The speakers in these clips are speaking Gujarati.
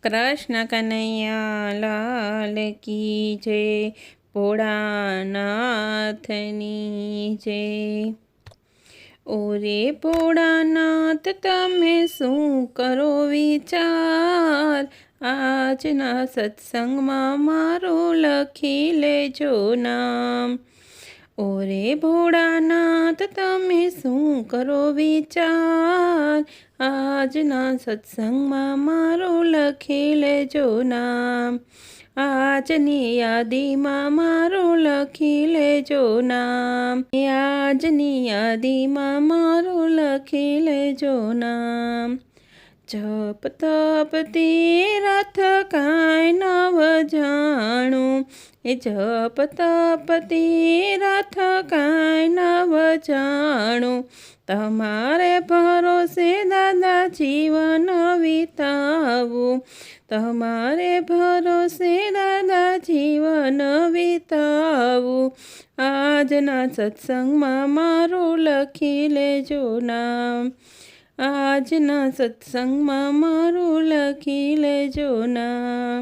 કૃષ્ણ કનૈયા લાલ કી જય, ભોળાનાથની જય। ઓરે ભોળાનાથ તમે શું કરો વિચાર, આજના સત્સંગમાં મારું લખી લેજો નામ। ઓરે ભોળાનાથ તમે શું કરો વિચાર, આજના સત્સંગમાં મારું લખી લેજો નામ। આજની યાદીમાં મારું લખી લેજો નામ, આજની યાદીમાં મારું લખી લેજો નામ। જપ તપ તીરથ કાંઈ નવ જાણું, એ જપ તપ તીરથ કાંઈ નવ જાણું, તમારે ભરોસે દાદા જીવન વિતાવું, તમારે ભરોસે દાદા જીવન વિતાવું। આજના સત્સંગમાં મારું લખી લેજો નામ, આજના સત્સંગમાં મારું લખી લેજો નામ।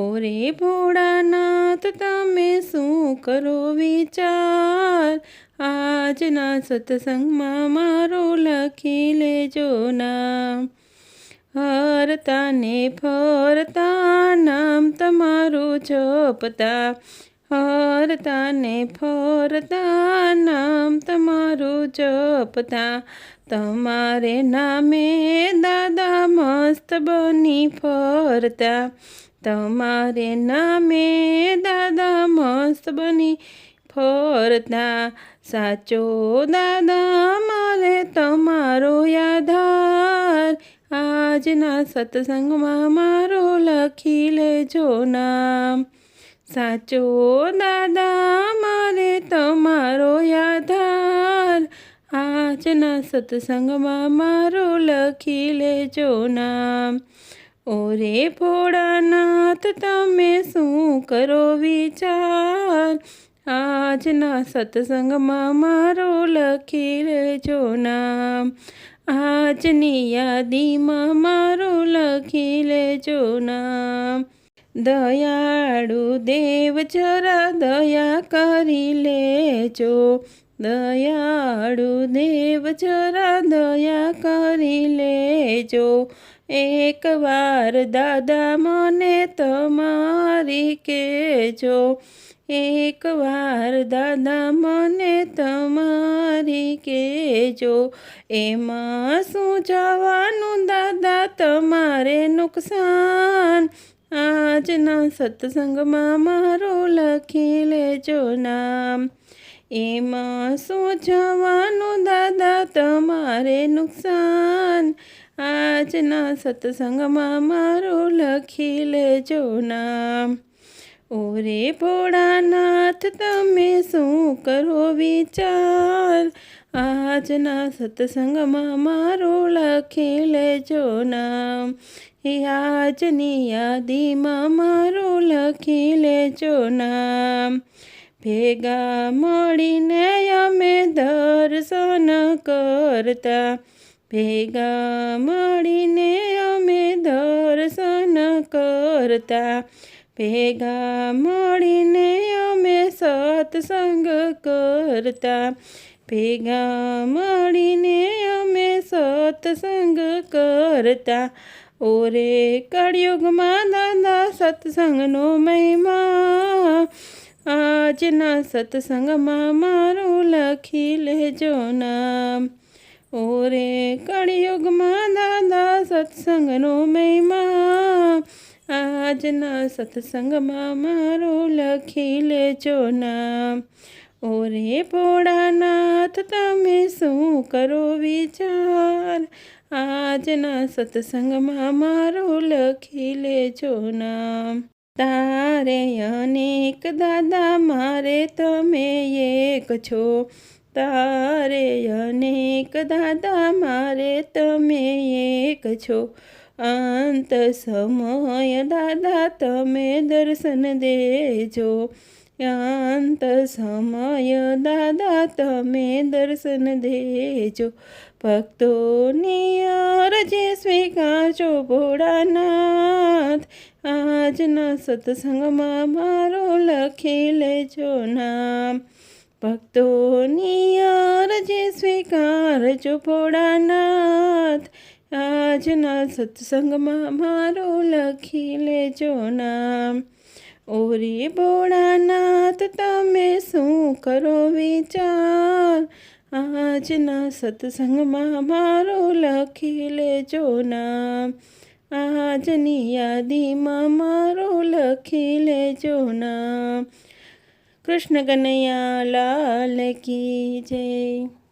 ઓરે ભોળાનાથ તમે શું કરો વિચાર, આજના સત્સંગમાં મારું લખી લેજો નામ। હરતા ને ફરતા નામ તમારું જપતા, હરતા ને ફરતા નામ તમારું જપતા, તમારે નામે દાદા મસ્ત બની ફરતા, તમારે નામે દાદા મસ્ત બની ફરતા। સાચો દાદા મારે તમારો આધાર, આજના સત્સંગમાં મારું લખી લેજો નામ। સાચો દાદા મારે તમારો આધાર, આજના સત્સંગમાં મારું લખી લેજો નામ। ઓરે ભોળાનાથ તમે શું કરો વિચાર, આજના સત્સંગમાં મારું લખી લેજો નામ। આજની યાદીમાં મારું લખી લેજો નામ। દયાળુ દેવ જરા દયા કરી લેજો, દયાળુ દેવ જરા દયા કરી લેજો, એકવાર દાદા મને તમારી કહેજો, એકવાર દાદા મને તમારી કહેજો। એમાં શું જવાનું દાદા તમારે નુકસાન, આજના સત્સંગમાં મારું લખી લેજો નામ। એમાં શું જવાનું દાદા તમારે નુકસાન, આજના સત્સંગમાં મારું લખી લેજો નામ। ઓરે ભોળાનાથ તમે શું કરો વિચાર, આજના સત્સંગમાં મારું લખી લેજો નામ। આજની યાદીમાં મારું લખી લેજો નામ। ભેગા મળીને અમે દર્શન કરતા, ભેગા મળીને અમે દર્શન કરતા, ભેગા મળીને અમે સત્સંગ કરતા, ભેગા મળીને અમે સત્સંગ કરતા। ઓરે કળિયુગમાં દાદા સત્સંગનો મહિમા, આજના સત્સંગમાં મારું લખી લેજો નામ। ઓરે કળિયુગમાં દાદા સત્સંગનો મહિમા, આજના સત્સંગમાં મારું લખી લેજો નામ। ઓરે ભોળાનાથ તમે શું કરો વિચાર, આજના સત્સંગમાં મારું લખી લેજો નામ। તારે અનેક દાદા મારે તમે એક છો, તારે અનેક દાદા મારે તમે એક છો, અંત સમય દાદા તમે દર્શન દેજો, અંત સમય દાદા તમે દર્શન દેજો। ભક્તોની અરજી સ્વીકારજો ભોળાનાથ, નાથ આજના સત્સંગમાં મારું લખી લેજો નામ. ભક્તોની અરજી સ્વીકારજો ભોળાનાથ આજના સત્સંગમાં મારું લખી લેજો નામ. ઓરે ભોળાનાથ તમે શું કરો વિચાર આજના સત્સંગમાં મારું લખી લેજો નામ. આજની યાદીમાં મારું લખી લેજો નામ. કૃષ્ણ કનૈયા લાલ કી જય.